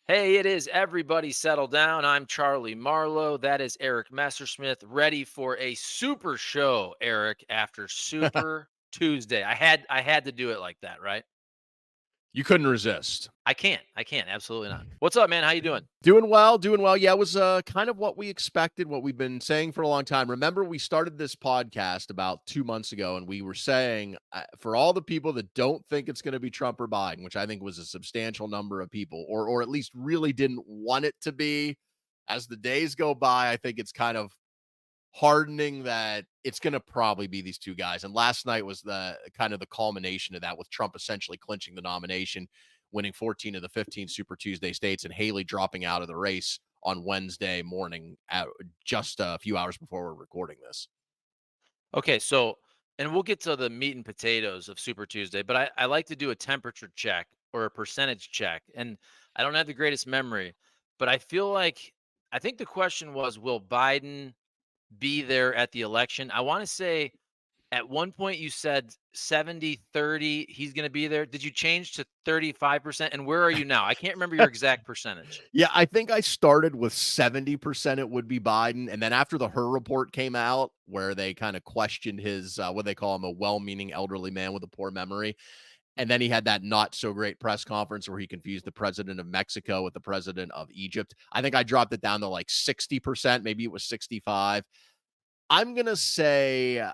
Hey, it is everybody settle down. I'm Charlie Marlow. That is Eric Messersmith, ready for a super show, Eric, after Super Tuesday. I had to do it like that, right? You couldn't resist. I can't. I can't. Absolutely not. What's up, man? How you doing? Doing well, doing well. Yeah, it was kind of what we expected, what we've been saying for a long time. Remember, we started this podcast about 2 months ago, and we were saying for all the people that don't think it's going to be Trump or Biden, which I think was a substantial number of people, or at least really didn't want it to be. As the days go by, I think it's kind of hardening that it's going to probably be these two guys. And last night was the kind of the culmination of that, with Trump essentially clinching the nomination, winning 14 of the 15 Super Tuesday states, and Haley dropping out of the race on Wednesday morning, just a few hours before we're recording this. Okay, so and we'll get to the meat and potatoes of Super Tuesday, but I like to do a temperature check or a percentage check. And I don't have the greatest memory, but I feel like I think the question was, will Biden be there at the election? I want to say at one point you said 70-30. He's going to be there. Did you change to 35%? And where are you now? I can't remember your exact percentage. Yeah, I think I started with 70% it would be Biden. And then after the Her report came out, where they kind of questioned his, what they call him, a well meaning elderly man with a poor memory. And then he had that not so great press conference where he confused the president of Mexico with the president of Egypt. I think I dropped it down to like 60%, maybe it was 65. I'm going to say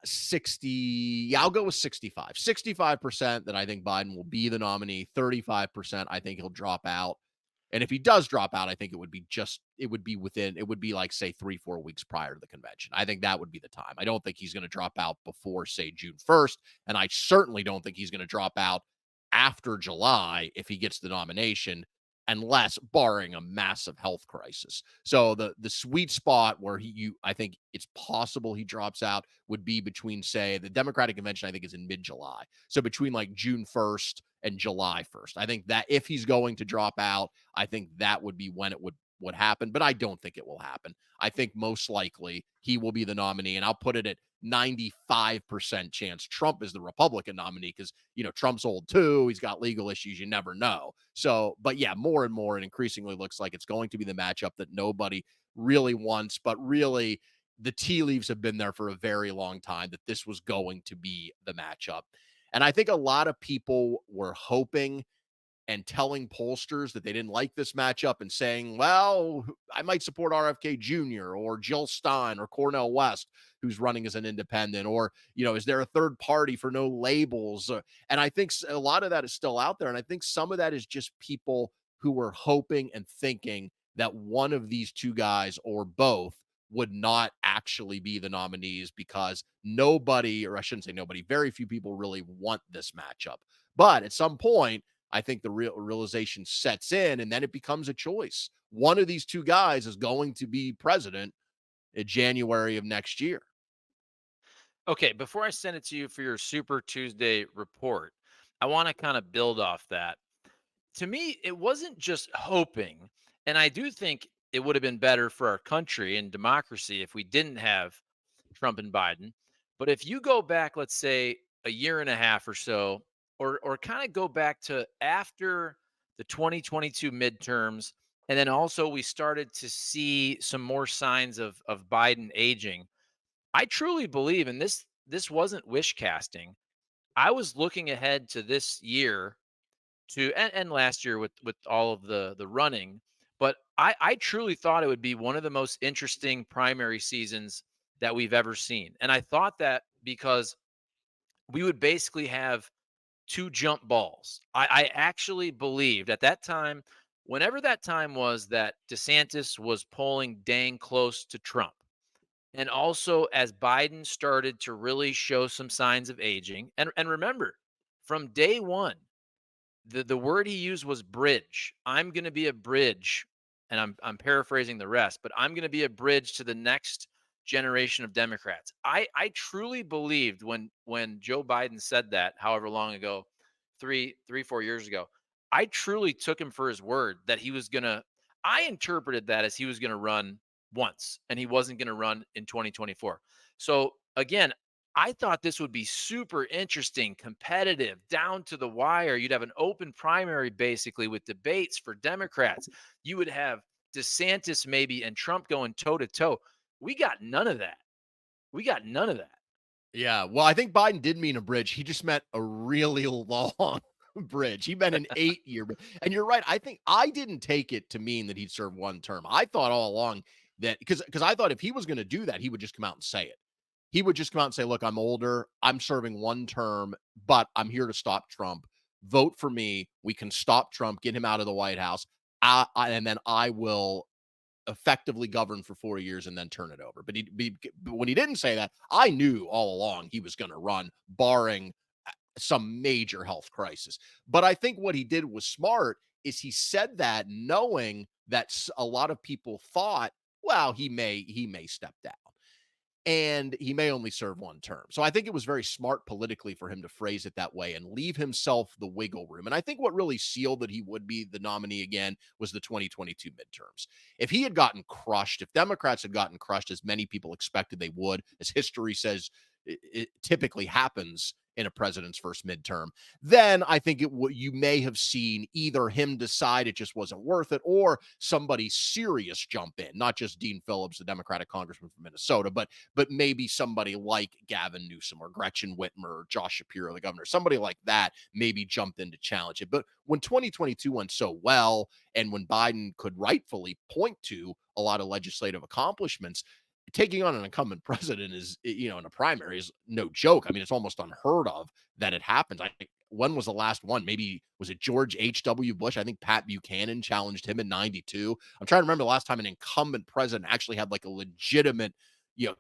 60. Yeah, I'll go with 65. 65% that I think Biden will be the nominee, 35% I think he'll drop out. And if he does drop out, I think it would be like, say, 3, 4 weeks prior to the convention. I think that would be the time. I don't think he's going to drop out before, say, June 1st. And I certainly don't think he's going to drop out after July if he gets the nomination, unless barring a massive health crisis. So the sweet spot where I think it's possible he drops out would be between, say, the Democratic convention, I think, is in mid-July. So between like June 1st and July 1st. I think that if he's going to drop out, I think that would be when it would happen, but I don't think it will happen. I think most likely he will be the nominee, and I'll put it at 95% chance Trump is the Republican nominee, because Trump's old too. He's got legal issues. You never know. So, but yeah, more and more, and increasingly looks like it's going to be the matchup that nobody really wants, but really the tea leaves have been there for a very long time that this was going to be the matchup. And I think a lot of people were hoping and telling pollsters that they didn't like this matchup and saying, well, I might support RFK Jr. or Jill Stein or Cornel West, who's running as an independent, or, is there a third party for no labels? And I think a lot of that is still out there. And I think some of that is just people who were hoping and thinking that one of these two guys or both would not actually be the nominees, because nobody, or I shouldn't say nobody, very few people really want this matchup. But at some point, I think the realization sets in, and then it becomes a choice. One of these two guys is going to be president in January of next year. Okay, before I send it to you for your Super Tuesday report, I want to kind of build off that. To me, it wasn't just hoping, and I do think it would have been better for our country and democracy if we didn't have Trump and Biden. But if you go back, let's say a year and a half or so, or kind of go back to after the 2022 midterms, and then also we started to see some more signs of Biden aging. I truly believe, and this wasn't wish casting. I was looking ahead to this year to and last year with all of the running, but I truly thought it would be one of the most interesting primary seasons that we've ever seen. And I thought that because we would basically have two jump balls. I actually believed at that time, whenever that time was, that DeSantis was polling dang close to Trump. And also as Biden started to really show some signs of aging. And remember, from day one, the word he used was bridge. I'm going to be a bridge, and I'm paraphrasing the rest, but I'm going to be a bridge to the next generation of Democrats. I truly believed when Joe Biden said that, however long ago, 4 years ago. I truly took him for his word that he was going to. I interpreted that as he was going to run once, and he wasn't going to run in 2024. So again, I thought this would be super interesting, competitive, down to the wire. You'd have an open primary basically with debates for Democrats. You would have DeSantis maybe and Trump going toe to toe. We got none of that. We got none of that. Yeah, well, I think Biden did mean a bridge. He just meant a really long bridge. He meant an 8-year and you're right, I think I didn't take it to mean that he'd serve 1 term. I thought all along that because I thought if he was gonna do that, he would just come out and say it. He would just come out and say, "Look, I'm older. I'm serving 1 term, but I'm here to stop Trump. Vote for me. We can stop Trump, get him out of the White House. And then I will effectively govern for 4 years and then turn it over." But when he didn't say that, I knew all along he was going to run, barring some major health crisis. But I think what he did was smart. Is he said that knowing that a lot of people thought, well, he may step down and he may only serve 1 term. So I think it was very smart politically for him to phrase it that way and leave himself the wiggle room. And I think what really sealed that he would be the nominee again was the 2022 midterms. If he had gotten crushed, if Democrats had gotten crushed, as many people expected they would, as history says it typically happens in a president's first midterm, then I think you may have seen either him decide it just wasn't worth it or somebody serious jump in, not just Dean Phillips, the Democratic congressman from Minnesota, but maybe somebody like Gavin Newsom or Gretchen Whitmer or Josh Shapiro, the governor, somebody like that maybe jumped in to challenge it. But when 2022 went so well, and when Biden could rightfully point to a lot of legislative accomplishments, taking on an incumbent president is, in a primary is no joke. I mean, it's almost unheard of that it happens. I think when was the last one? Maybe was it George H.W. Bush? I think Pat Buchanan challenged him in 92. I'm trying to remember the last time an incumbent president actually had like a legitimate,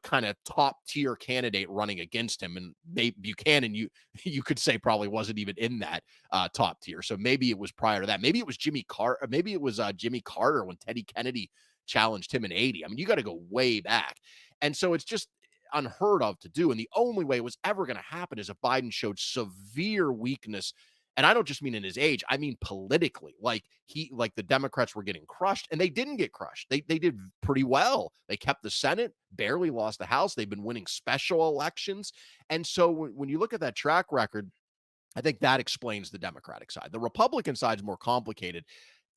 kind of top tier candidate running against him. And Buchanan, you could say probably wasn't even in that top tier. So maybe it was prior to that. Maybe it was Jimmy Carter. Maybe it was Jimmy Carter when Teddy Kennedy challenged him in 80. I mean, you got to go way back. And so it's just unheard of to do. And the only way it was ever going to happen is if Biden showed severe weakness. And I don't just mean in his age, I mean politically. Like the Democrats were getting crushed, and they didn't get crushed. They did pretty well. They kept the Senate, barely lost the House. They've been winning special elections. And so when you look at that track record, I think that explains the Democratic side. The Republican side is more complicated.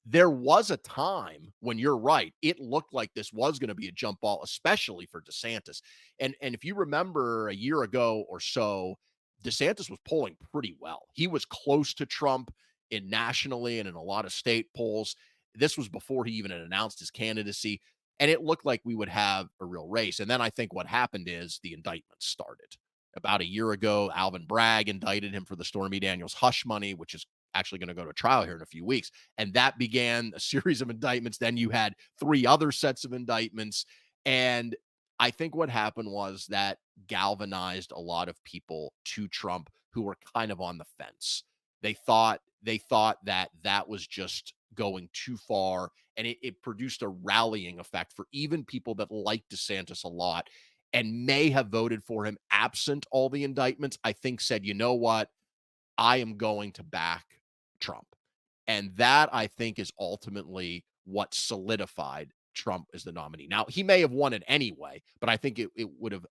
There was a time when you're right, it looked like this was going to be a jump ball, especially for DeSantis. And if you remember a year ago or so, DeSantis was polling pretty well. He was close to Trump in nationally and in a lot of state polls. This was before he even had announced his candidacy. And it looked like we would have a real race. And then I think what happened is the indictments started. About a year ago, Alvin Bragg indicted him for the Stormy Daniels hush money, which is actually going to go to trial here in a few weeks. And that began a series of indictments. Then you had 3 other sets of indictments. And I think what happened was that galvanized a lot of people to Trump who were kind of on the fence. They thought that that was just going too far, and it produced a rallying effect for even people that like DeSantis a lot and may have voted for him absent all the indictments. I think said, you know what, I am going to back Trump. And that I think is ultimately what solidified Trump as the nominee. Now, he may have won it anyway, but I think it would have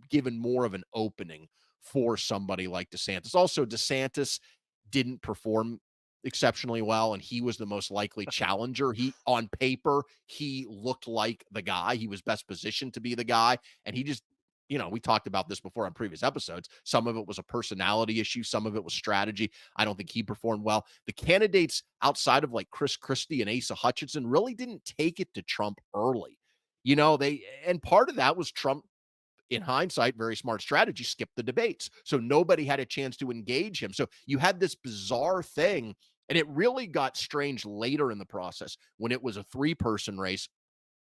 given more of an opening for somebody like DeSantis. Also, DeSantis didn't perform exceptionally well, and he was the most likely challenger. On paper, he looked like the guy. He was best positioned to be the guy, and he just, we talked about this before on previous episodes. Some of it was a personality issue, some of it was strategy. I don't think he performed well. The candidates outside of like Chris Christie and Asa Hutchinson really didn't take it to Trump early. And part of that was Trump, in hindsight, very smart strategy, skipped the debates. So nobody had a chance to engage him. So you had this bizarre thing, and it really got strange later in the process when it was a 3-person race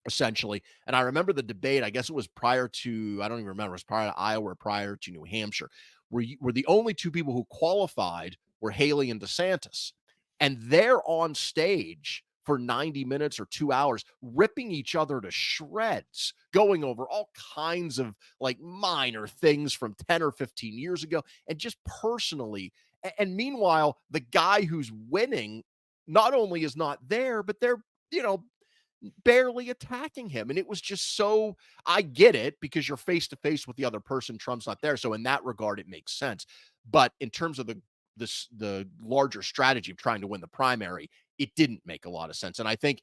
essentially. And I remember the debate, I guess it was prior to, I don't even remember, it was prior to Iowa or prior to New Hampshire, where the only 2 people who qualified were Haley and DeSantis. And they're on stage for 90 minutes or 2 hours, ripping each other to shreds, going over all kinds of like minor things from 10 or 15 years ago, and just personally. And meanwhile, the guy who's winning not only is not there, but they're, you know, barely attacking him. And it was just so, I get it because you're face to face with the other person. Trump's not there. So in that regard, it makes sense. But in terms of the larger strategy of trying to win the primary, it didn't make a lot of sense. And I think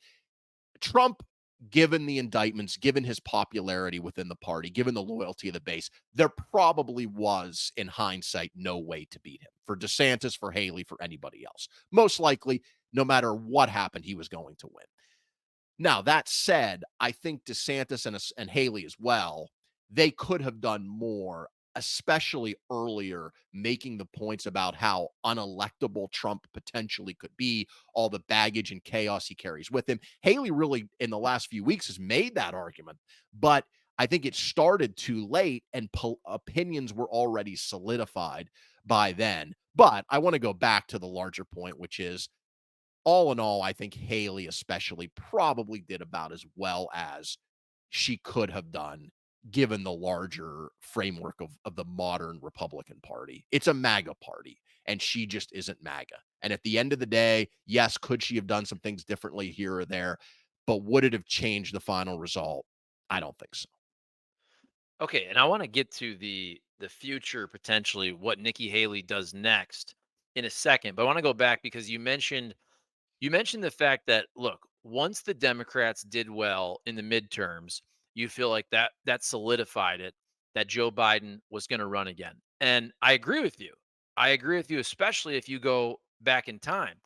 Trump, given the indictments, given his popularity within the party, given the loyalty of the base, there probably was, in hindsight, no way to beat him. For DeSantis, for Haley, for anybody else. Most likely, no matter what happened, he was going to win. Now, that said, I think DeSantis and Haley as well, they could have done more, especially earlier, making the points about how unelectable Trump potentially could be, all the baggage and chaos he carries with him. Haley really, in the last few weeks, has made that argument, but I think it started too late and opinions were already solidified by then. But I want to go back to the larger point, which is all in all, I think Haley especially probably did about as well as she could have done given the larger framework of the modern Republican Party. It's a MAGA party, and she just isn't MAGA. And at the end of the day, yes, could she have done some things differently here or there? But would it have changed the final result? I don't think so. Okay, and I want to get to the future potentially what Nikki Haley does next in a second, but I want to go back because you mentioned the fact that look, once the Democrats did well in the midterms, you feel like that solidified it that Joe Biden was going to run again. And I agree with you. I agree with you, especially if you go back in time.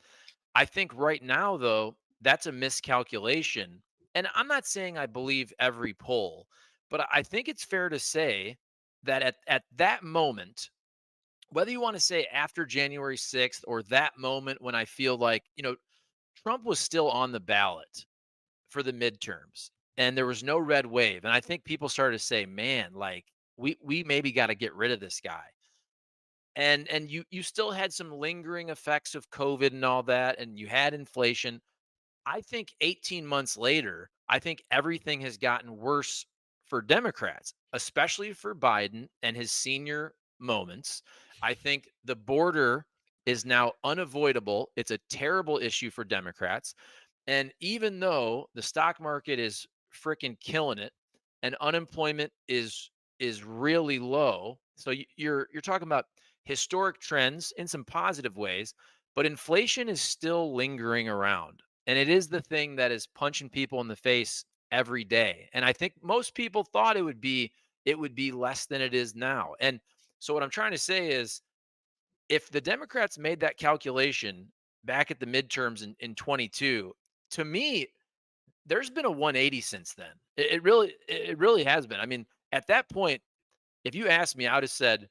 I think right now, though, that's a miscalculation. And I'm not saying I believe every poll, but I think it's fair to say that at that moment, whether you want to say after January 6th or that moment when I feel like, Trump was still on the ballot for the midterms and there was no red wave. And I think people started to say, man, like we maybe got to get rid of this guy. And you still had some lingering effects of COVID and all that, and you had inflation. I think 18 months later, I think everything has gotten worse for Democrats, especially for Biden and his senior moments. I think the border is now unavoidable. It's a terrible issue for Democrats. And even though the stock market is freaking killing it and unemployment is really low, so you're talking about historic trends in some positive ways, but inflation is still lingering around. And it is the thing that is punching people in the face every day. And I think most people thought it would be less than it is now. And so what I'm trying to say is if the Democrats made that calculation back at the midterms in 22, to me, there's been a 180 since then. It really has been. I mean, at that point, if you asked me, I would have said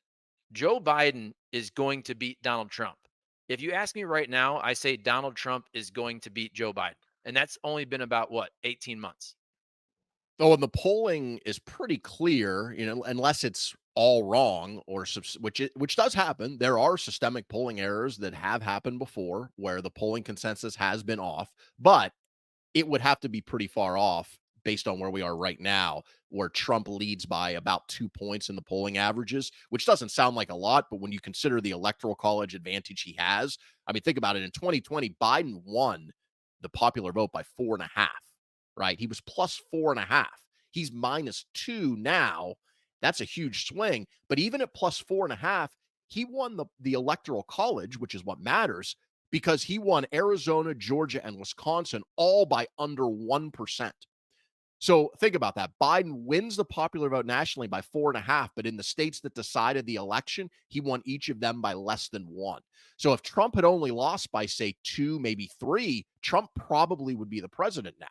Joe Biden is going to beat Donald Trump. If you ask me right now, I say Donald Trump is going to beat Joe Biden. And that's only been about what, 18 months. Oh, and the polling is pretty clear, unless it's all wrong or which does happen. There are systemic polling errors that have happened before where the polling consensus has been off, but it would have to be pretty far off based on where we are right now, where Trump leads by about 2 points in the polling averages, which doesn't sound like a lot, but when you consider the electoral college advantage he has, I mean, think about it. In 2020, Biden won the popular vote by 4.5, right? He was plus 4.5. He's -2 now. That's a huge swing. But even at plus 4.5, he won the electoral college, which is what matters, because he won Arizona, Georgia, and Wisconsin all by under 1%. So think about that. Biden wins the popular vote nationally by 4.5, but in the states that decided the election, he won each of them by less than one. So if Trump had only lost by, say, two, maybe three, Trump probably would be the president now.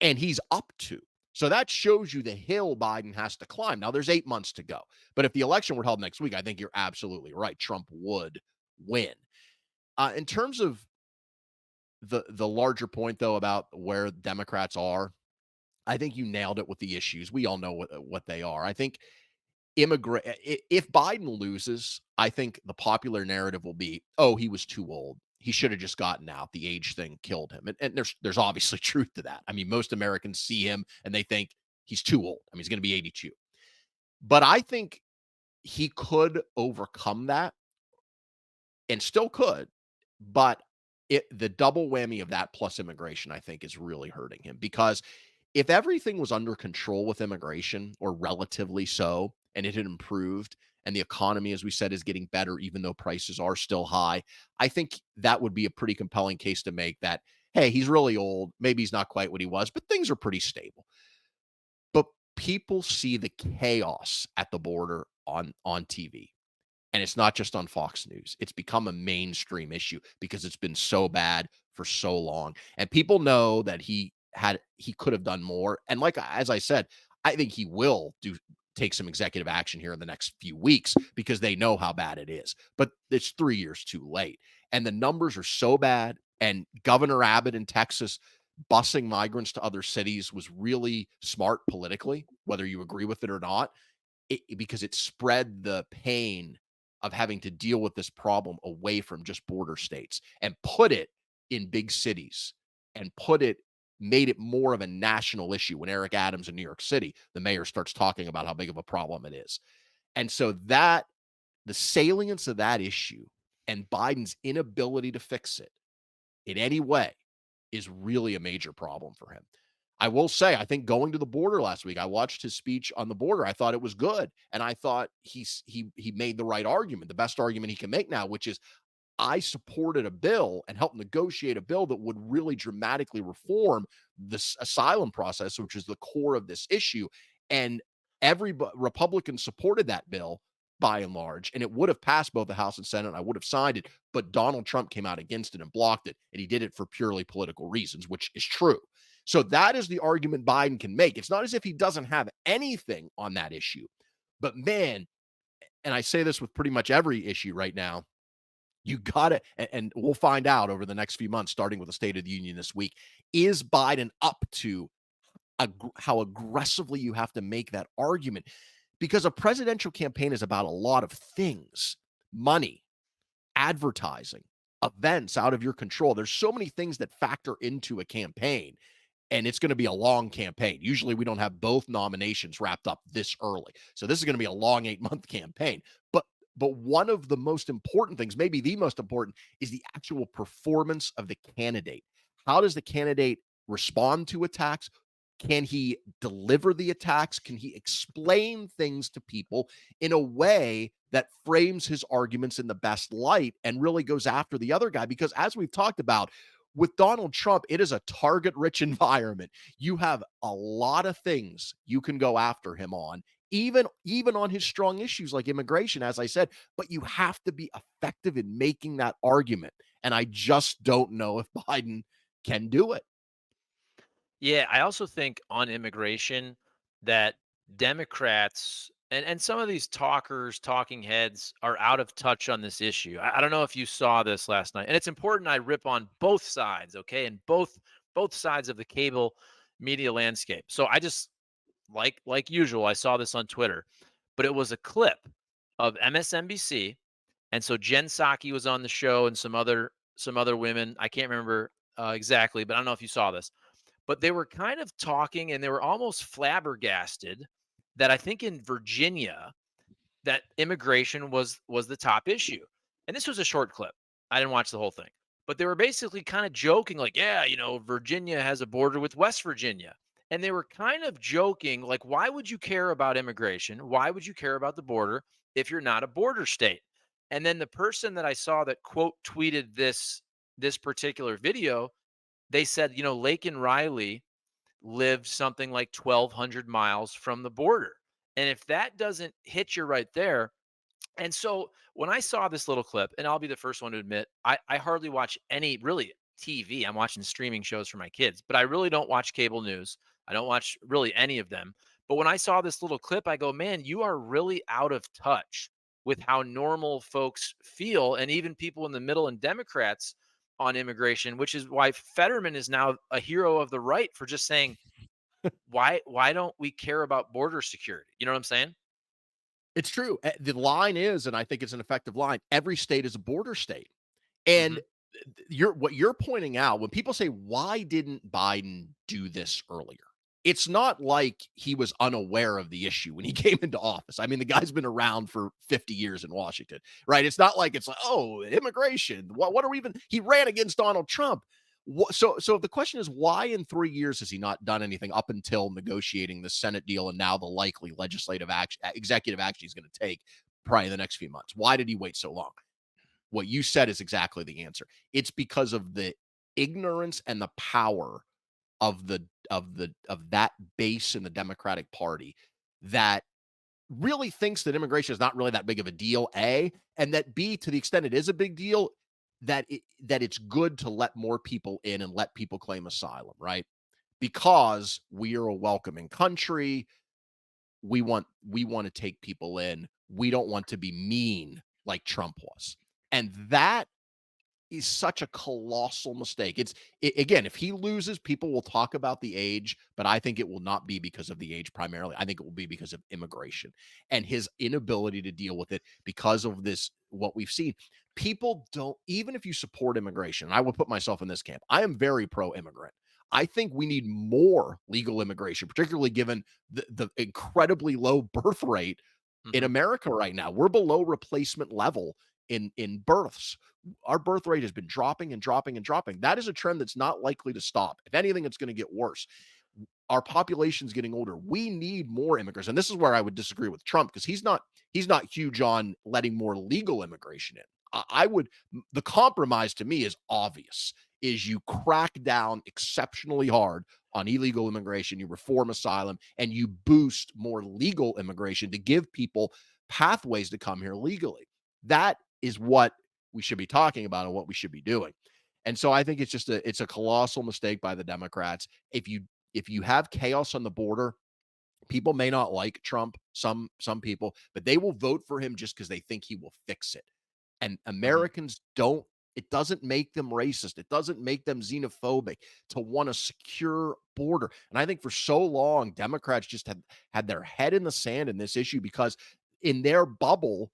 And he's up to. So that shows you the hill Biden has to climb. Now, there's 8 months to go. But if the election were held next week, I think you're absolutely right. Trump would win. In terms of the larger point, though, about where Democrats are, I think you nailed it with the issues. We all know what they are. I think if Biden loses, I think the popular narrative will be, oh, he was too old. He should have just gotten out. The age thing killed him. And there's obviously truth to that. I mean, most Americans see him and they think he's too old. I mean, he's going to be 82. But I think he could overcome that and still could. But the double whammy of that plus immigration, I think, is really hurting him because if everything was under control with immigration or relatively so, and it had improved, and the economy, as we said, is getting better, even though prices are still high, I think that would be a pretty compelling case to make that, hey, he's really old. Maybe he's not quite what he was, but things are pretty stable. But people see the chaos at the border on TV. And it's not just on Fox News. It's become a mainstream issue because it's been so bad for so long. And people know that he could have done more. And like as I said, I think he will do take some executive action here in the next few weeks because they know how bad it is. But it's 3 years too late. And the numbers are so bad and Governor Abbott in Texas busing migrants to other cities was really smart politically, whether you agree with it or not because it spread the pain of having to deal with this problem away from just border states and put it in big cities and made it more of a national issue. When Eric Adams in New York City, the mayor starts talking about how big of a problem it is. And so that the salience of that issue and Biden's inability to fix it in any way is really a major problem for him. I will say, I think going to the border last week, I watched his speech on the border. I thought it was good, and I thought he made the right argument, the best argument he can make now, which is I supported a bill and helped negotiate a bill that would really dramatically reform this asylum process, which is the core of this issue. And every Republican supported that bill by and large, and it would have passed both the House and Senate. And I would have signed it, but Donald Trump came out against it and blocked it, and he did it for purely political reasons, which is true. So that is the argument Biden can make. It's not as if he doesn't have anything on that issue, but man, and I say this with pretty much every issue right now, you got to, and we'll find out over the next few months, starting with the State of the Union this week. Is Biden up to how aggressively you have to make that argument? Because a presidential campaign is about a lot of things: money, advertising, events out of your control. There's so many things that factor into a campaign, and it's going to be a long campaign. Usually we don't have both nominations wrapped up this early. So this is going to be a long 8-month campaign. But one of the most important things, maybe the most important, is the actual performance of the candidate. How does the candidate respond to attacks? Can he deliver the attacks? Can he explain things to people in a way that frames his arguments in the best light and really goes after the other guy? Because as we've talked about, with Donald Trump, it is a target rich environment. You have a lot of things you can go after him on, even on his strong issues like immigration, as I said, but you have to be effective in making that argument. And I just don't know if Biden can do it. Yeah, I also think on immigration that Democrats and some of these talkers, talking heads are out of touch on this issue. I don't know if you saw this last night. And it's important I rip on both sides, okay? And both sides of the cable media landscape. So I just like usual, I saw this on Twitter, but it was a clip of MSNBC. And so Jen Psaki was on the show and some other women. I can't remember exactly, but I don't know if you saw this, but they were kind of talking and they were almost flabbergasted that I think in Virginia that immigration was the top issue. And this was a short clip. I didn't watch the whole thing. But they were basically kind of joking like, yeah, Virginia has a border with West Virginia. And they were kind of joking like, why would you care about immigration? Why would you care about the border if you're not a border state? And then the person that I saw that quote tweeted this particular video, they said, Lake and Riley lived something like 1,200 miles from the border. And if that doesn't hit you right there, and so when I saw this little clip, and I'll be the first one to admit, I hardly watch any really TV. I'm watching streaming shows for my kids, but I really don't watch cable news. I don't watch really any of them. But when I saw this little clip, I go, man, you are really out of touch with how normal folks feel, and even people in the middle and Democrats on immigration, which is why Fetterman is now a hero of the right for just saying, why don't we care about border security? You know what I'm saying? It's true. The line is, and I think it's an effective line, every state is a border state. And Hmm. what you're pointing out when people say, why didn't Biden do this earlier? it's not like he was unaware of the issue when he came into office. I mean, the guy's been around for 50 years in Washington, right? It's not like it's like, oh, immigration. What are we even? He ran against Donald Trump. So the question is, why in 3 years has he not done anything up until negotiating the Senate deal and now the likely legislative action, executive action he's going to take probably in the next few months? Why did he wait so long? What you said is exactly the answer. It's because of the ignorance and the power of that base in the Democratic Party that really thinks that immigration is not really that big of a deal, A, and that B, to the extent it is a big deal, that it's good to let more people in and let people claim asylum, right? Because we are a welcoming country. We want to take people in. We don't want to be mean like Trump was. And that is such a colossal mistake. Again, if he loses, people will talk about the age, but I think it will not be because of the age primarily. I think it will be because of immigration and his inability to deal with it because of this what we've seen. People don't even if you support immigration, and I will put myself in this camp. I am very pro immigrant. I think we need more legal immigration, particularly given the incredibly low birth rate in Mhm. America right now. We're below replacement level in births. Our birth rate has been dropping and dropping and dropping. That is a trend that's not likely to stop. If anything, it's going to get worse. Our population's getting older. We need more immigrants. And this is where I would disagree with Trump because he's not huge on letting more legal immigration in. I would the compromise to me is obvious is you crack down exceptionally hard on illegal immigration, you reform asylum, and you boost more legal immigration to give people pathways to come here legally. That is what we should be talking about and what we should be doing. And so I think it's a colossal mistake by the Democrats. If you have chaos on the border, people may not like Trump, some people, but they will vote for him just because they think he will fix it. And Mhm. Americans don't it doesn't make them racist. It doesn't make them xenophobic to want a secure border. And I think for so long, Democrats just had their head in the sand in this issue because in their bubble,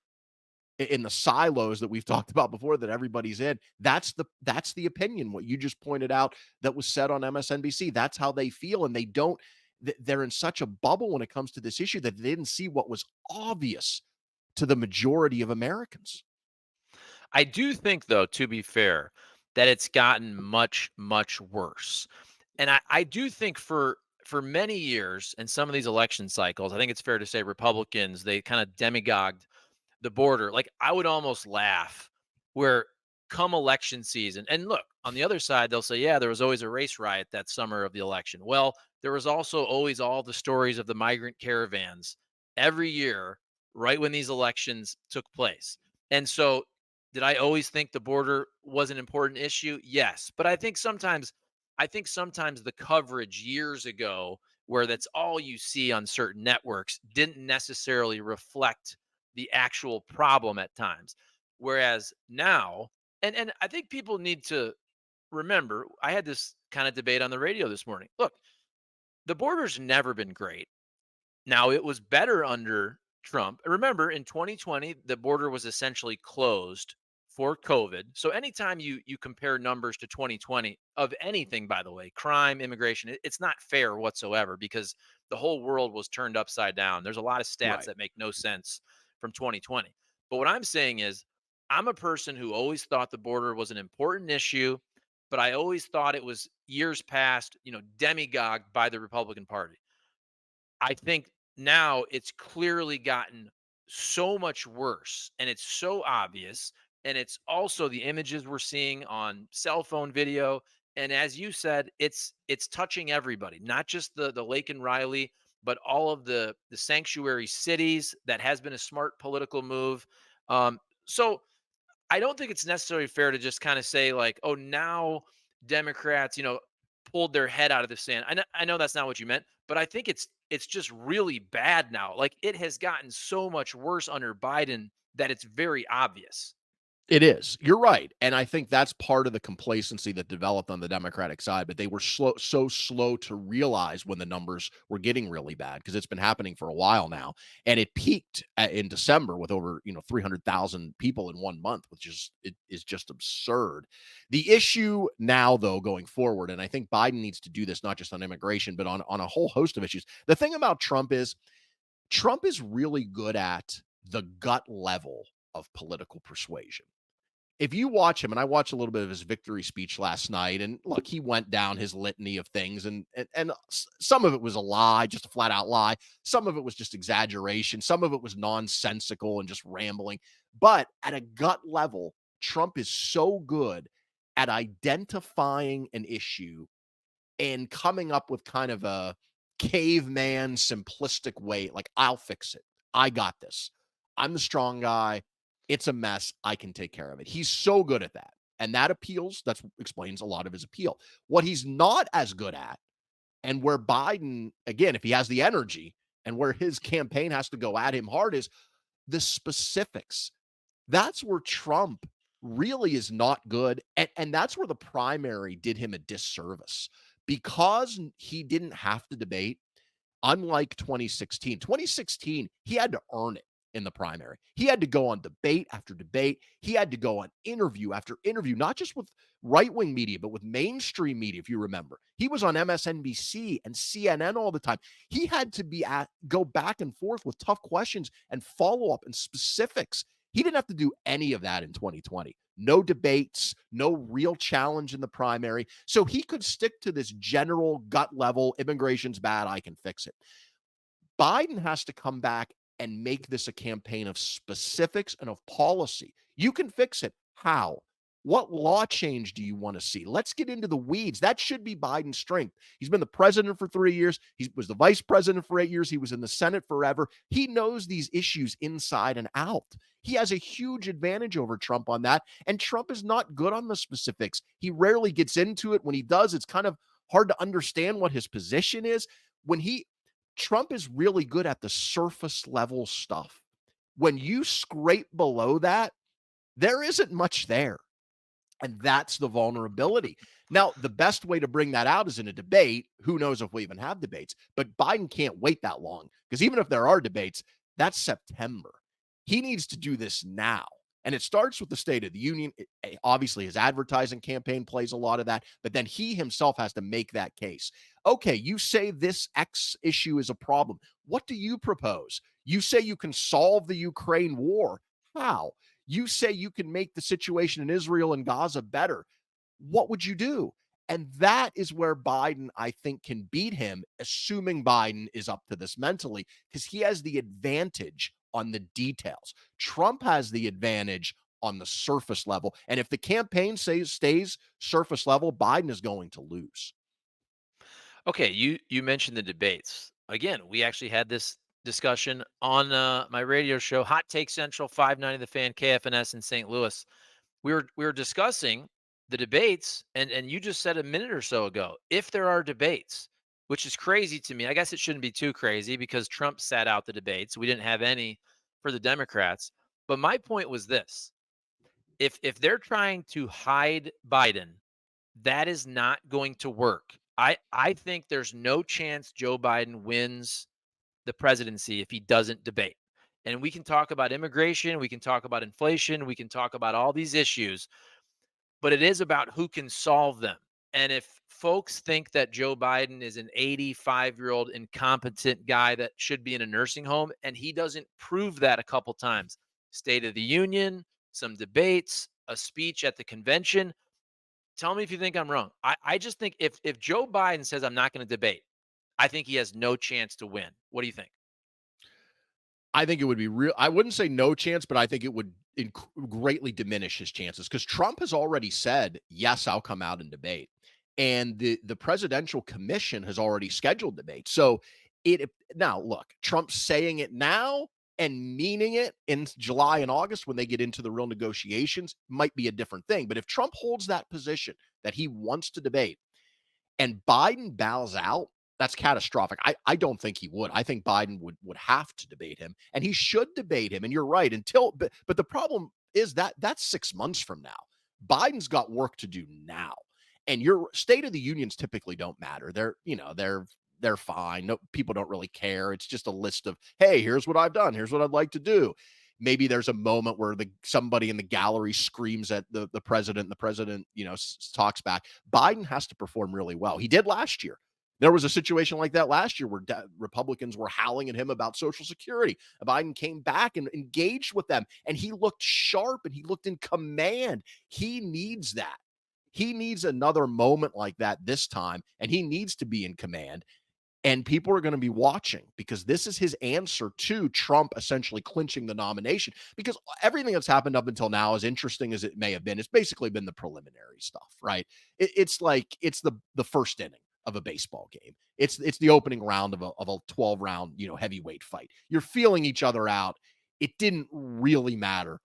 in the silos that we've talked about before that everybody's in, that's the opinion, what you just pointed out that was said on MSNBC. That's how they feel, and they're in such a bubble when it comes to this issue that they didn't see what was obvious to the majority of Americans. I do think, though, to be fair, that it's gotten much, much worse. And I do think for many years and some of these election cycles, I think it's fair to say Republicans, they kind of demagogued the border. Like I would almost laugh where come election season, and look, on the other side, they'll say, yeah, there was always a race riot that summer of the election. Well, there was also always all the stories of the migrant caravans every year, right when these elections took place. And so, did I always think the border was an important issue? Yes. But I think sometimes the coverage years ago, where that's all you see on certain networks, didn't necessarily reflect the actual problem at times. Whereas now, and I think people need to remember, I had this kind of debate on the radio this morning. Look, the border's never been great. Now, it was better under Trump. Remember, in 2020, the border was essentially closed for COVID. So anytime you compare numbers to 2020 of anything, by the way, crime, immigration, it's not fair whatsoever because the whole world was turned upside down. There's a lot of stats Right. that make no sense from 2020. But what I'm saying is, I'm a person who always thought the border was an important issue, but I always thought it was years past, demagogued by the Republican Party. I think now it's clearly gotten so much worse and it's so obvious. And it's also the images we're seeing on cell phone video. And as you said, it's touching everybody, not just the Lake and Riley, but all of the sanctuary cities. That has been a smart political move. So I don't think it's necessarily fair to just kind of say like, oh, now Democrats, pulled their head out of the sand. I know that's not what you meant, but I think it's just really bad now. Like it has gotten so much worse under Biden that it's very obvious. It is. You're right, and I think that's part of the complacency that developed on the Democratic side, but they were so slow to realize when the numbers were getting really bad because it's been happening for a while now, and it peaked in December with over 300,000 people in 1 month, which is just absurd. The issue now, though, going forward, and I think Biden needs to do this not just on immigration, but on a whole host of issues. The thing about Trump is really good at the gut level of political persuasion. If you watch him, and I watched a little bit of his victory speech last night, and look, he went down his litany of things, and some of it was a lie, just a flat out lie. Some of it was just exaggeration. Some of it was nonsensical and just rambling. But at a gut level, Trump is so good at identifying an issue and coming up with kind of a caveman simplistic way, like, I'll fix it. I got this. I'm the strong guy. It's a mess. I can take care of it. He's so good at that. And that appeals. That explains a lot of his appeal. What he's not as good at, and where Biden, again, if he has the energy and where his campaign has to go at him hard, is the specifics. That's where Trump really is not good. And that's where the primary did him a disservice because he didn't have to debate. Unlike 2016, he had to earn it in the primary. He had to go on debate after debate. He had to go on interview after interview, not just with right wing media, but with mainstream media. If you remember, he was on MSNBC and CNN all the time. He had to go back and forth with tough questions and follow up and specifics. He didn't have to do any of that in 2020. No debates, no real challenge in the primary. So he could stick to this general gut level immigration's bad, I can fix it. Biden has to come back and make this a campaign of specifics and of policy. You can fix it. How? What law change do you want to see? Let's get into the weeds. That should be Biden's strength. He's been the president for 3 years. He was the vice president for 8 years. He was in the Senate forever. He knows these issues inside and out. He has a huge advantage over Trump on that. And Trump is not good on the specifics. He rarely gets into it. When he does, it's kind of hard to understand what his position is. When he Trump is really good at the surface level stuff. When you scrape below that, there isn't much there. And that's the vulnerability. Now, the best way to bring that out is in a debate. Who knows if we even have debates? But Biden can't wait that long because even if there are debates, that's September. He needs to do this now. And it starts with the State of the Union. Obviously, his advertising campaign plays a lot of that, but then he himself has to make that case. Okay, you say this X issue is a problem. What do you propose? You say you can solve the Ukraine war. How? You say you can make the situation in Israel and Gaza better. What would you do? And that is where Biden, I think, can beat him, assuming Biden is up to this mentally, because he has the advantage on the details. Trump has the advantage on the surface level. And if the campaign stays surface level, Biden is going to lose. Okay, you mentioned the debates. Again, we actually had this discussion on my radio show, Hot Take Central 590 The Fan KFNS in St. Louis. We were discussing the debates, and you just said a minute or so ago, if there are debates, which is crazy to me. I guess it shouldn't be too crazy because Trump sat out the debates. We didn't have any for the Democrats. But my point was this: if they're trying to hide Biden, that is not going to work. I think there's no chance Joe Biden wins the presidency if he doesn't debate. And we can talk about immigration, we can talk about inflation, we can talk about all these issues, but it is about who can solve them. And if folks think that Joe Biden is an 85-year-old incompetent guy that should be in a nursing home, and he doesn't prove that a couple times, State of the Union, some debates, a speech at the convention, tell me if you think I'm wrong. I just think if Joe Biden says I'm not going to debate, I think he has no chance to win. What do you think? I think it would be real. I wouldn't say no chance, but I think it would greatly diminish his chances because Trump has already said, yes, I'll come out and debate. And the presidential commission has already scheduled debates. So now look, Trump's saying it now and meaning it in July and August when they get into the real negotiations might be a different thing. But if Trump holds that position that he wants to debate, and Biden bows out, that's catastrophic. I don't think he would. I think Biden would have to debate him, and he should debate him. And you're right. But the problem is that's 6 months from now. Biden's got work to do now. And your State of the Unions typically don't matter. They're fine. No, people don't really care. It's just a list of, hey, here's what I've done. Here's what I'd like to do. Maybe there's a moment where somebody in the gallery screams at the president, and the president, talks back. Biden has to perform really well. He did last year. There was a situation like that last year where Republicans were howling at him about Social Security. Biden came back and engaged with them, and he looked sharp and he looked in command. He needs that. He needs another moment like that this time, and he needs to be in command. And people are going to be watching because this is his answer to Trump essentially clinching the nomination. Because everything that's happened up until now, as interesting as it may have been, it's basically been the preliminary stuff, right? It's like it's the first inning of a baseball game. It's the opening round of a 12 round heavyweight fight. You're feeling each other out. It didn't really matter.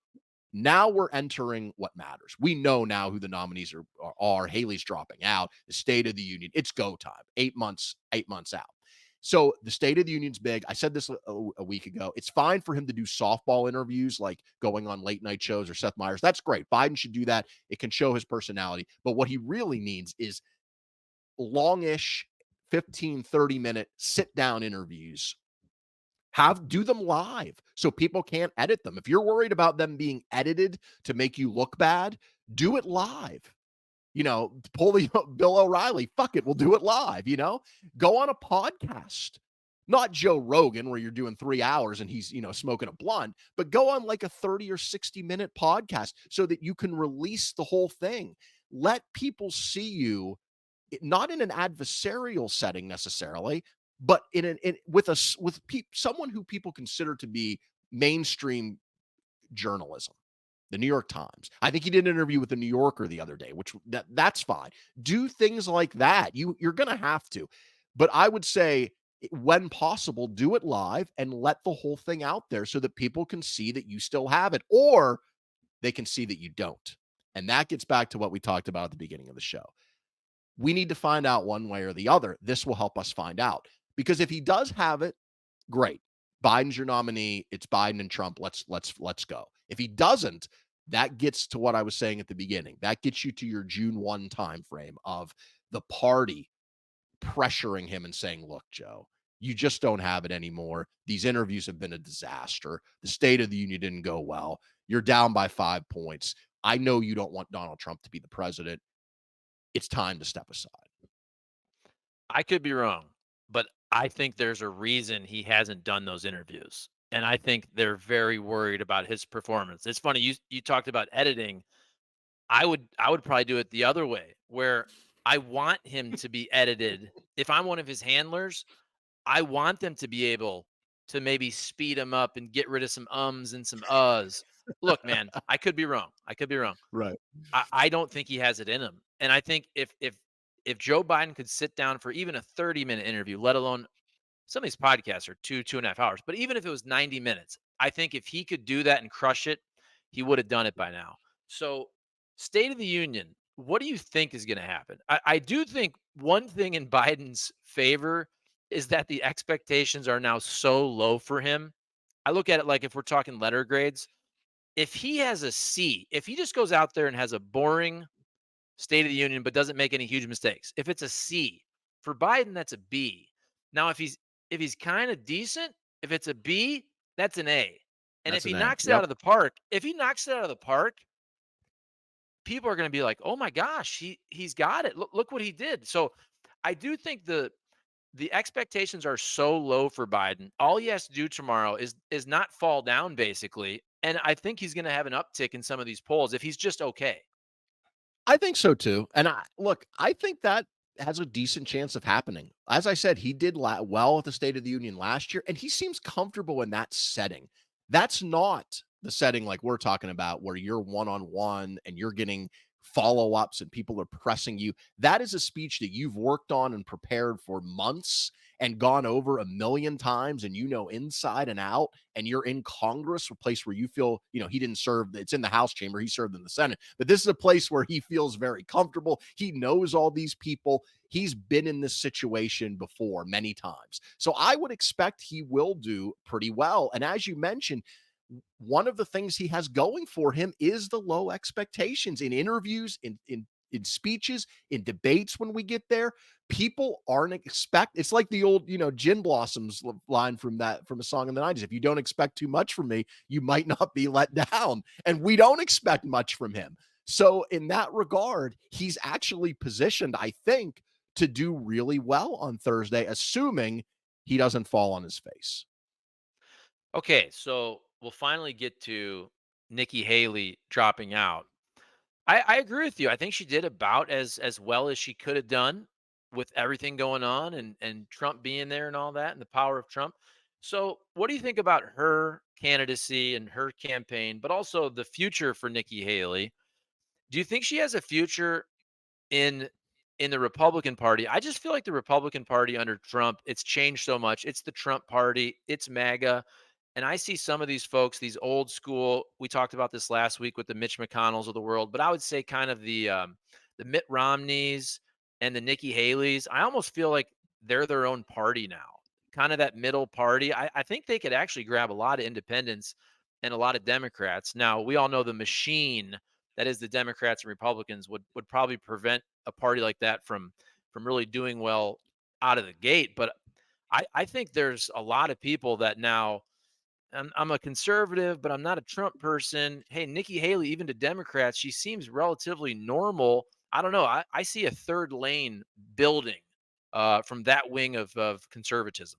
Now we're entering what matters. We know now who the nominees are. Haley's dropping out. The State of the Union, it's go time. 8 months out. So the State of the Union's big. I said this a week ago. It's fine for him to do softball interviews like going on late night shows or Seth Meyers. That's great. Biden should do that. It can show his personality. But what he really needs is longish 15, 30-minute sit down interviews. Do them live so people can't edit them. If you're worried about them being edited to make you look bad, do it live. Pull the Bill O'Reilly. Fuck it, we'll do it live. Go on a podcast, not Joe Rogan where you're doing 3 hours and he's smoking a blunt, but go on like a 30 or 60-minute podcast so that you can release the whole thing. Let people see you, not in an adversarial setting necessarily, but with someone who people consider to be mainstream journalism. The New York Times. I think he did an interview with the New Yorker the other day, which that's fine. Do things like that. You're going to have to. But I would say when possible, do it live and let the whole thing out there so that people can see that you still have it, or they can see that you don't. And that gets back to what we talked about at the beginning of the show. We need to find out one way or the other. This will help us find out. Because if he does have it, great. Biden's your nominee. It's Biden and Trump. Let's go. If he doesn't, that gets to what I was saying at the beginning. That gets you to your June 1 timeframe of the party pressuring him and saying, look, Joe, you just don't have it anymore. These interviews have been a disaster. The State of the Union didn't go well. You're down by 5 points. I know you don't want Donald Trump to be the president. It's time to step aside. I could be wrong, but I think there's a reason he hasn't done those interviews. And I think they're very worried about his performance. It's funny you talked about editing. I would probably do it the other way where I want him to be edited. If I'm one of his handlers, I want them to be able to maybe speed him up and get rid of some ums and some uhs. Look, man, I could be wrong. I could be wrong. Right. I don't think he has it in him. And I think if Joe Biden could sit down for even a 30-minute interview, let alone some of these podcasts are 2.5 hours, but even if it was 90 minutes, I think if he could do that and crush it, he would have done it by now. So, State of the Union, what do you think is going to happen? I do think one thing in Biden's favor is that the expectations are now so low for him. I look at it like if we're talking letter grades, if he has a C, if he just goes out there and has a boring State of the Union, but doesn't make any huge mistakes. If it's a C, for Biden, that's a B. Now, if he's kind of decent, if it's a B, that's an A. And if That's he an A. knocks it out Yep. of the park, if he knocks it out of the park, people are going to be like, "Oh my gosh, he's got it. Look what he did." So, I do think the expectations are so low for Biden. All he has to do tomorrow is not fall down basically, and I think he's going to have an uptick in some of these polls if he's just okay. I think so too. And I think that has a decent chance of happening. As I said, he did well at the State of the Union last year, and he seems comfortable in that setting. That's not the setting like we're talking about where you're one on one and you're getting follow ups and people are pressing you. That is a speech that you've worked on and prepared for months and gone over a million times and inside and out, and you're in Congress, a place where you feel, he didn't serve, it's in the House chamber, he served in the Senate, but this is a place where he feels very comfortable. He knows all these people. He's been in this situation before many times. So I would expect he will do pretty well. And as you mentioned, one of the things he has going for him is the low expectations in interviews, in speeches, in debates. When we get there, people aren't expect. It's like the old, Gin Blossoms line from a song in the '90s. If you don't expect too much from me, you might not be let down. And we don't expect much from him. So in that regard, he's actually positioned, I think, to do really well on Thursday, assuming he doesn't fall on his face. Okay, so we'll finally get to Nikki Haley dropping out. I agree with you. I think she did about as well as she could have done with everything going on and Trump being there and all that and the power of Trump. So, what do you think about her candidacy and her campaign, but also the future for Nikki Haley? Do you think she has a future in in the Republican Party? I just feel like the Republican Party under Trump, it's changed so much. It's the Trump party, it's MAGA. And I see some of these folks, these old school, we talked about this last week with the Mitch McConnells of the world, but I would say kind of the Mitt Romneys and the Nikki Haley's. I almost feel like they're their own party now. Kind of that middle party. I think they could actually grab a lot of independents and a lot of Democrats. Now, we all know the machine that is the Democrats and Republicans would probably prevent a party like that from really doing well out of the gate. But I think there's a lot of people that now I'm a conservative, but I'm not a Trump person. Hey, Nikki Haley, even to Democrats, she seems relatively normal. I don't know. I see a third lane building from that wing of conservatism.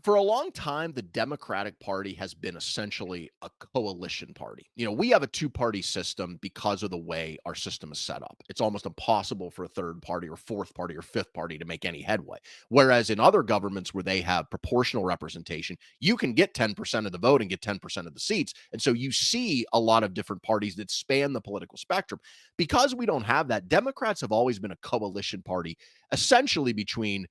For a long time, the Democratic Party has been essentially a coalition party. We have a two-party system because of the way our system is set up. It's almost impossible for a third party or fourth party or fifth party to make any headway. Whereas in other governments where they have proportional representation, you can get 10% of the vote and get 10% of the seats. And so you see a lot of different parties that span the political spectrum. Because we don't have that, Democrats have always been a coalition party, essentially between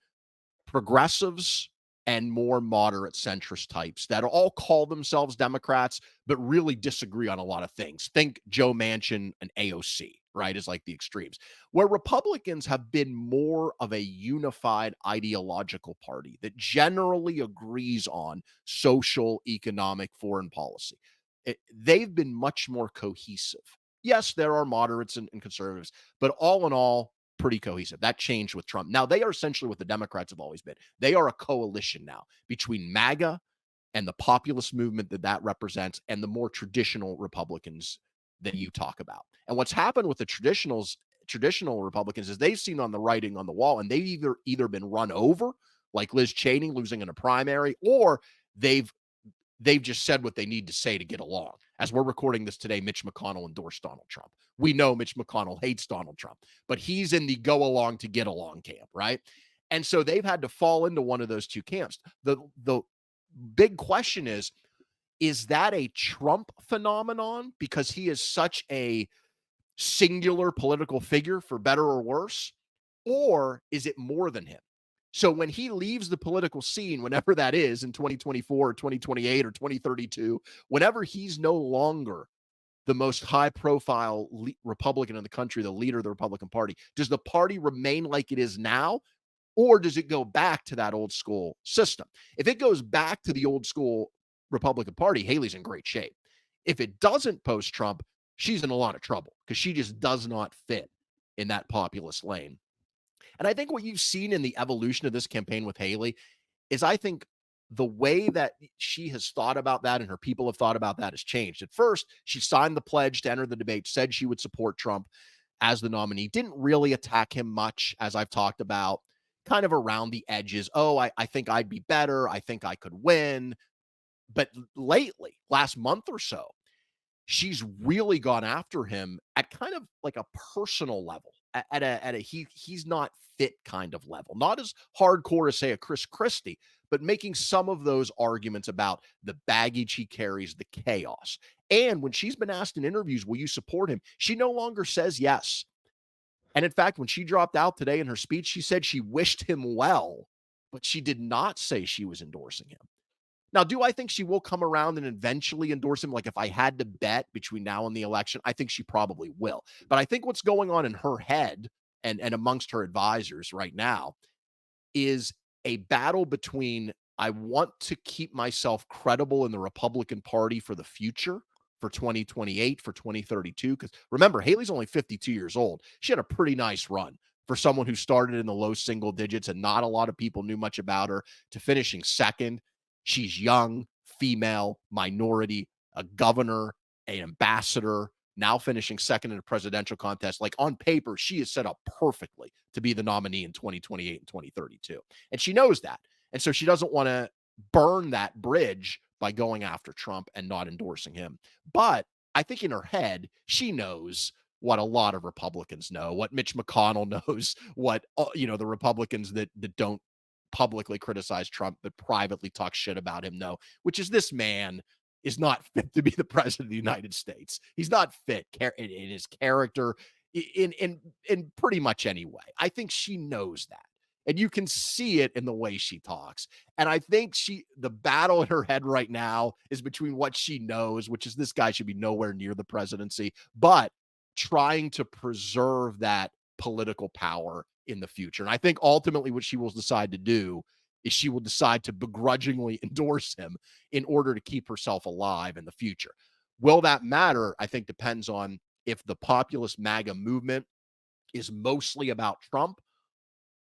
progressives and more moderate centrist types that all call themselves Democrats, but really disagree on a lot of things. Think Joe Manchin and AOC, right? Is like the extremes. Where Republicans have been more of a unified ideological party that generally agrees on social, economic, foreign policy. They've been much more cohesive. Yes, there are moderates and conservatives, but all in all, pretty cohesive. That changed with Trump. Now they are essentially what the Democrats have always been. They are a coalition now between MAGA and the populist movement that represents and the more traditional Republicans that you talk about. And what's happened with the traditional Republicans is they've seen on the writing on the wall and they've either been run over like Liz Cheney losing in a primary or they've they've just said what they need to say to get along. As we're recording this today, Mitch McConnell endorsed Donald Trump. We know Mitch McConnell hates Donald Trump, but he's in the go along to get along camp, right? And so they've had to fall into one of those two camps. The big question is that a Trump phenomenon because he is such a singular political figure for better or worse? Or is it more than him? So when he leaves the political scene, whenever that is in 2024 or 2028 or 2032, whenever he's no longer the most high profile Republican in the country, the leader of the Republican Party, does the party remain like it is now? Or does it go back to that old school system? If it goes back to the old school Republican Party, Haley's in great shape. If it doesn't post Trump, she's in a lot of trouble because she just does not fit in that populist lane. And I think what you've seen in the evolution of this campaign with Haley is I think the way that she has thought about that and her people have thought about that has changed. At first, she signed the pledge to enter the debate, said she would support Trump as the nominee, didn't really attack him much, as I've talked about, kind of around the edges. Oh, I think I'd be better. I think I could win. But lately, last month or so, she's really gone after him at kind of like a personal level, at a he's not fit kind of level, not as hardcore as say a Chris Christie, but making some of those arguments about the baggage he carries, the chaos. And when she's been asked in interviews, will you support him? She no longer says yes. And in fact, when she dropped out today in her speech, she said she wished him well, but she did not say she was endorsing him. Now, do I think she will come around and eventually endorse him? Like if I had to bet between now and the election, I think she probably will. But I think what's going on in her head and amongst her advisors right now is a battle between I want to keep myself credible in the Republican Party for the future, for 2028, for 2032. Because remember, Haley's only 52 years old. She had a pretty nice run for someone who started in the low single digits and not a lot of people knew much about her to finishing second. She's young, female, minority, a governor, an ambassador, now finishing second in a presidential contest. Like on paper, she is set up perfectly to be the nominee in 2028 and 2032. And she knows that. And so she doesn't want to burn that bridge by going after Trump and not endorsing him. But I think in her head, she knows what a lot of Republicans know, what Mitch McConnell knows, what the Republicans that don't publicly criticize Trump but privately talk shit about him know, which is this man is not fit to be the president of the United States. He's not fit in his character in pretty much any way. I think she knows that. And you can see it in the way she talks. And I think the battle in her head right now is between what she knows, which is this guy should be nowhere near the presidency, but trying to preserve that political power in the future. And I think ultimately what she will decide to do is she will decide to begrudgingly endorse him in order to keep herself alive in the future. Will that matter? I think depends on if the populist MAGA movement is mostly about Trump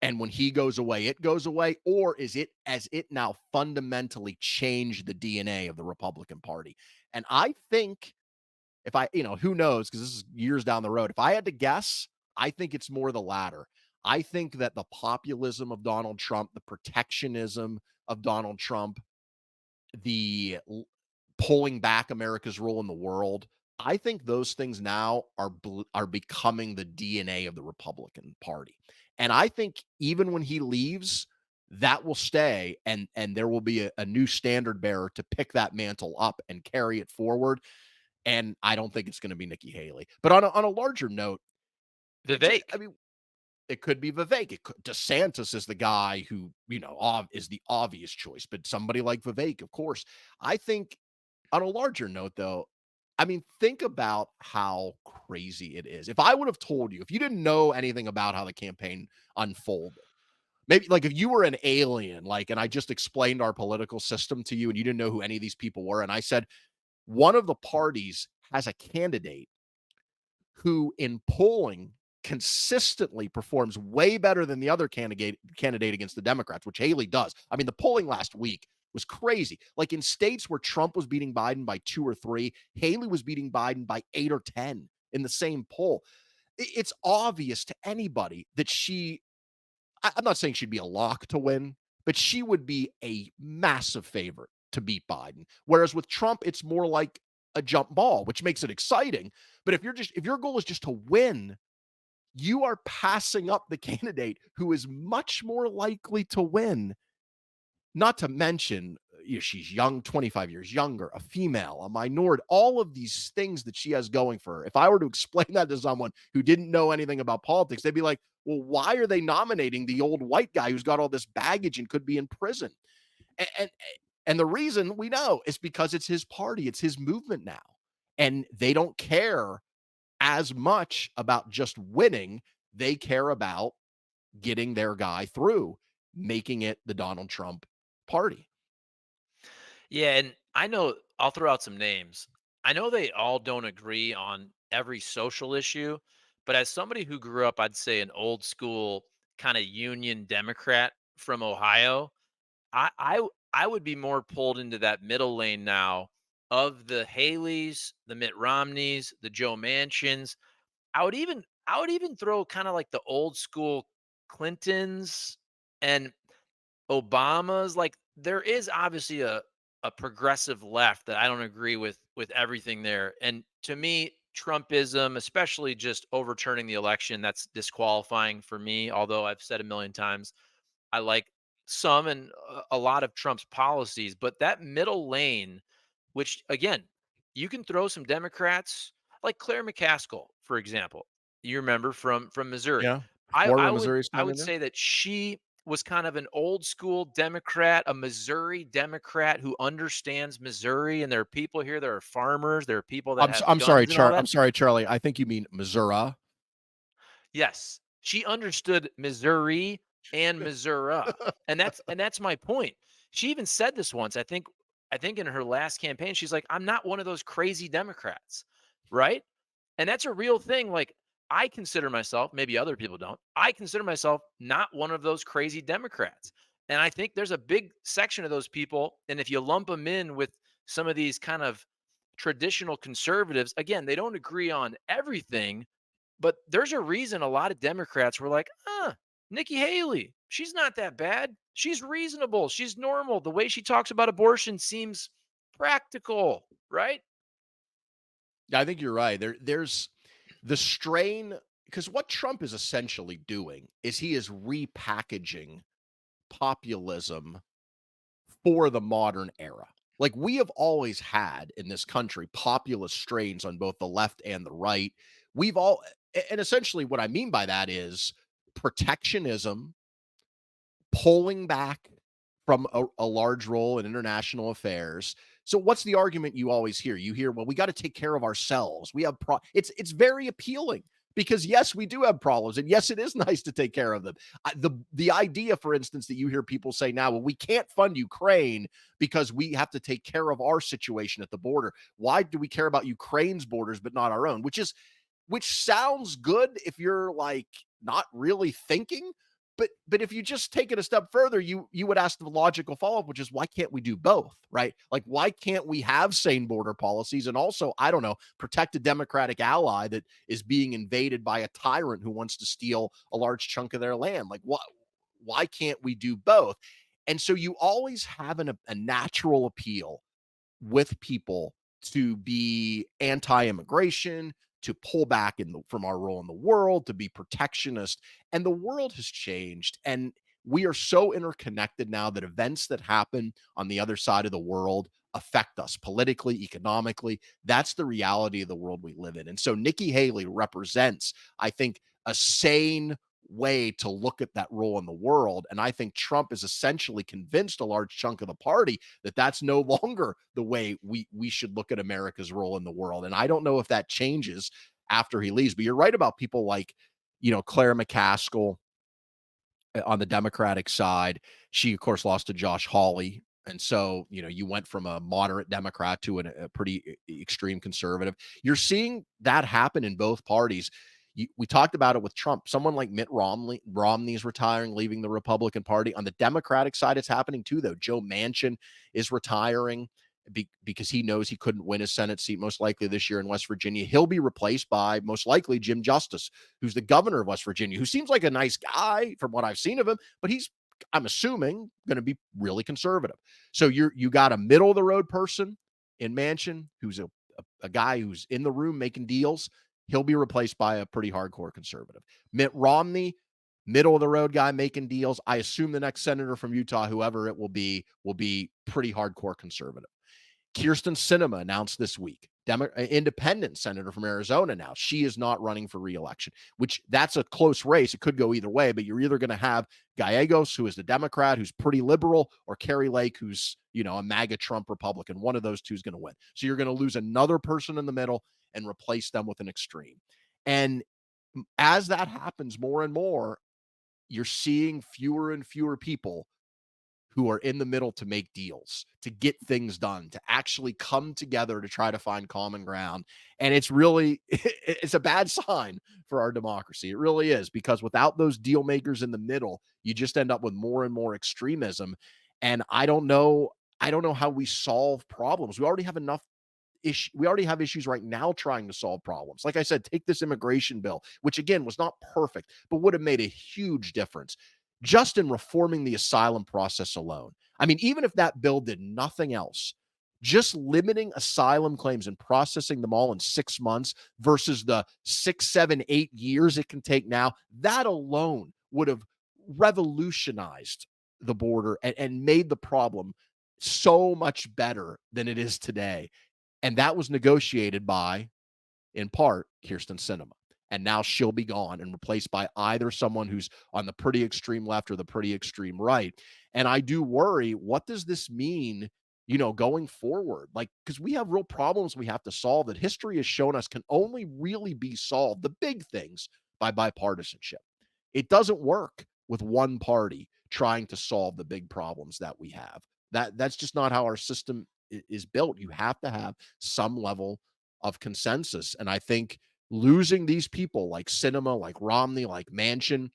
and when he goes away, it goes away, or is it as it now fundamentally changed the DNA of the Republican Party? And I think if who knows, because this is years down the road. If I had to guess, I think it's more the latter. I think that the populism of Donald Trump, the protectionism of Donald Trump, the pulling back America's role in the world, I think those things now are becoming the DNA of the Republican Party. And I think even when he leaves, that will stay and there will be a new standard bearer to pick that mantle up and carry it forward. And I don't think it's going to be Nikki Haley. But on a larger note, I Vivek. mean, it could be Vivek. DeSantis is the guy who, is the obvious choice, but somebody like Vivek, of course. I think on a larger note, though, I mean, think about how crazy it is. If I would have told you, if you didn't know anything about how the campaign unfolded, maybe like if you were an alien, like, and I just explained our political system to you and you didn't know who any of these people were, and I said, one of the parties has a candidate who in polling consistently performs way better than the other candidate against the Democrats, which Haley does. I mean, the polling last week was crazy. Like in states where Trump was beating Biden by 2 or 3, Haley was beating Biden by 8 or 10 in the same poll. It's obvious to anybody that I'm not saying she'd be a lock to win, but she would be a massive favorite to beat Biden. Whereas with Trump, it's more like a jump ball, which makes it exciting. But if your goal is just to win, you are passing up the candidate who is much more likely to win. Not to mention, she's young, 25 years younger, a female, a minority, all of these things that she has going for her. If I were to explain that to someone who didn't know anything about politics, they'd be like, well, why are they nominating the old white guy who's got all this baggage and could be in prison? And, and, and the reason we know is because it's his party, it's his movement now. And they don't care as much about just winning. They care about getting their guy through, making it the Donald Trump party. Yeah, and I know I'll throw out some names. I know they all don't agree on every social issue, but as somebody who grew up, I'd say an old school kind of Union Democrat from Ohio, I would be more pulled into that middle lane now of the Haleys, the Mitt Romneys, the Joe Manchins. I would even throw kind of like the old school Clintons and Obama's. Like there is obviously a progressive left that I don't agree with everything there. And to me, Trumpism, especially just overturning the election, that's disqualifying for me. Although I've said a million times, I like some and a lot of Trump's policies, but that middle lane, which again, you can throw some Democrats like Claire McCaskill, for example. You remember from Missouri. Yeah. I Former I would Missouri I would senator. say that she was kind of an old school Democrat, a Missouri Democrat who understands Missouri, and there are people here, there are farmers, there are people that have guns and all I'm that. sorry, Charlie. I think you mean Missouri. Yes, she understood Missouri and Missouri. And that's my point. She even said this once. I think in her last campaign, she's like, I'm not one of those crazy Democrats. Right. And that's a real thing. Like, I consider myself, maybe other people don't, I consider myself not one of those crazy Democrats. And I think there's a big section of those people. And if you lump them in with some of these kind of traditional conservatives, again, they don't agree on everything, but there's a reason a lot of Democrats were like, Nikki Haley, she's not that bad. She's reasonable. She's normal. The way she talks about abortion seems practical, right? Yeah, I think you're right. There's the strain because what Trump is essentially doing is he is repackaging populism for the modern era. Like we have always had in this country populist strains on both the left and the right. We've all and essentially what I mean by that is protectionism, pulling back from a large role in international affairs. So what's the argument you always hear? You hear, well, we got to take care of ourselves. We have it's very appealing because yes, we do have problems, and yes, it is nice to take care of them. The idea, for instance, that you hear people say now, well, we can't fund Ukraine because we have to take care of our situation at the border. Why do we care about Ukraine's borders but not our own? Which sounds good if you're like not really thinking, but if you just take it a step further, you would ask the logical follow-up, which is why can't we do both, right? Like why can't we have sane border policies and also, I don't know, protect a democratic ally that is being invaded by a tyrant who wants to steal a large chunk of their land? Like why can't we do both? And so you always have a natural appeal with people to be anti-immigration, to pull back from our role in the world, to be protectionist. And the world has changed. And we are so interconnected now that events that happen on the other side of the world affect us politically, economically. That's the reality of the world we live in. And so Nikki Haley represents, I think, a sane way to look at that role in the world. And I think Trump is essentially convinced a large chunk of the party that that's no longer the way we should look at America's role in the world. And I don't know if that changes after he leaves. But you're right about people like, Claire McCaskill on the Democratic side. She, of course, lost to Josh Hawley. And so, you went from a moderate Democrat to a pretty extreme conservative. You're seeing that happen in both parties. We talked about it with Trump. Someone like Mitt Romney's retiring, leaving the Republican Party. On the Democratic side, it's happening too, though. Joe Manchin is retiring because he knows he couldn't win his Senate seat most likely this year in West Virginia. He'll be replaced by most likely Jim Justice, who's the governor of West Virginia, who seems like a nice guy from what I've seen of him, but he's, I'm assuming, going to be really conservative. So you got a middle of the road person in Manchin who's a guy who's in the room making deals. He'll be replaced by a pretty hardcore conservative. Mitt Romney, middle of the road guy making deals. I assume the next senator from Utah, whoever it will be pretty hardcore conservative. Kirsten Sinema announced this week, independent senator from Arizona now. She is not running for reelection, which that's a close race. It could go either way, but you're either going to have Gallegos, who is the Democrat, who's pretty liberal, or Carrie Lake, who's, a MAGA Trump Republican. One of those two is going to win. So you're going to lose another person in the middle and replace them with an extreme. And as that happens more and more, you're seeing fewer and fewer people who are in the middle to make deals, to get things done, to actually come together to try to find common ground. And it's really, it's a bad sign for our democracy. It really is, because without those deal makers in the middle, you just end up with more and more extremism. And I don't know how we solve problems. We already have issues right now trying to solve problems. Like I said, take this immigration bill, which again was not perfect, but would have made a huge difference just in reforming the asylum process alone. I mean, even if that bill did nothing else, just limiting asylum claims and processing them all in 6 months versus the 6, 7, 8 years it can take now, that alone would have revolutionized the border and made the problem so much better than it is today. And that was negotiated by, in part, Kirsten Sinema. And now she'll be gone and replaced by either someone who's on the pretty extreme left or the pretty extreme right. And I do worry, what does this mean, going forward? Like, because we have real problems we have to solve that history has shown us can only really be solved, the big things, by bipartisanship. It doesn't work with one party trying to solve the big problems that we have. That's just not how our system is built. You have to have some level of consensus. And I think losing these people like Cinema, like Romney, like Manchin,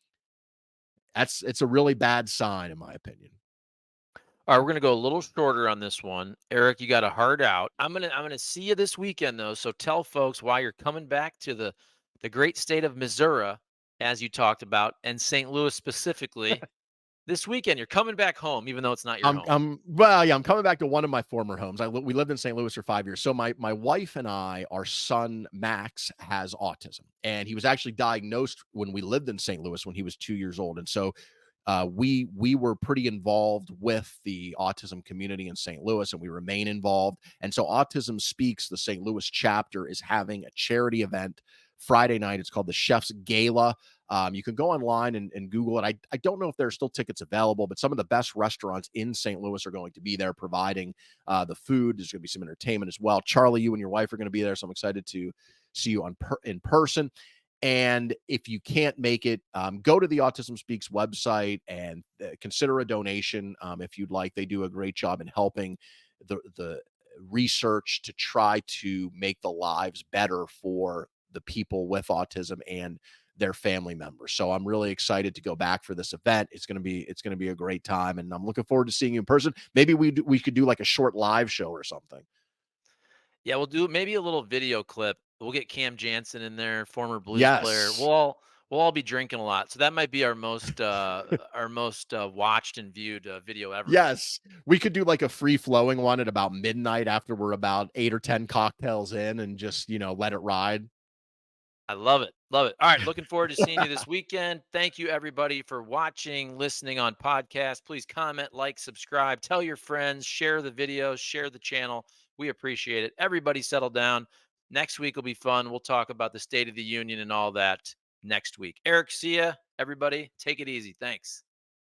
it's a really bad sign, in my opinion. All right, we're gonna go a little shorter on this one. Eric, you got a hard out. I'm gonna see you this weekend though. So tell folks why you're coming back to the great state of Missouri, as you talked about, and St. Louis specifically. This weekend, you're coming back home, even though it's not your home. Well, yeah, I'm coming back to one of my former homes. We lived in St. Louis for 5 years. So my wife and I, our son Max has autism, and he was actually diagnosed when we lived in St. Louis when he was 2 years old. And so we were pretty involved with the autism community in St. Louis, and we remain involved. And so, Autism Speaks, the St. Louis chapter, is having a charity event Friday night. It's called the Chef's Gala. You can go online and Google it. I don't know if there are still tickets available, but some of the best restaurants in St. Louis are going to be there providing the food. There's going to be some entertainment as well. Charlie, you and your wife are going to be there, so I'm excited to see you in person. And if you can't make it, go to the Autism Speaks website and consider a donation if you'd like. They do a great job in helping the research to try to make the lives better for the people with autism and their family members. So I'm really excited to go back for this event. It's going to be a great time, and I'm looking forward to seeing you in person. Maybe we could do like a short live show or something. Yeah, we'll do maybe a little video clip. We'll get Cam Jansen in there, former Blues player. Yes. We'll all be drinking a lot, so that might be our most watched and viewed video ever. Yes, we could do like a free flowing one at about midnight after we're about 8 or 10 cocktails in and just, let it ride. I love it. Love it. All right. Looking forward to seeing you this weekend. Thank you, everybody, for watching, listening on podcast. Please comment, like, subscribe, tell your friends, share the videos, share the channel. We appreciate it. Everybody settle down. Next week will be fun. We'll talk about the State of the Union and all that next week. Eric, see ya. Everybody, take it easy. Thanks.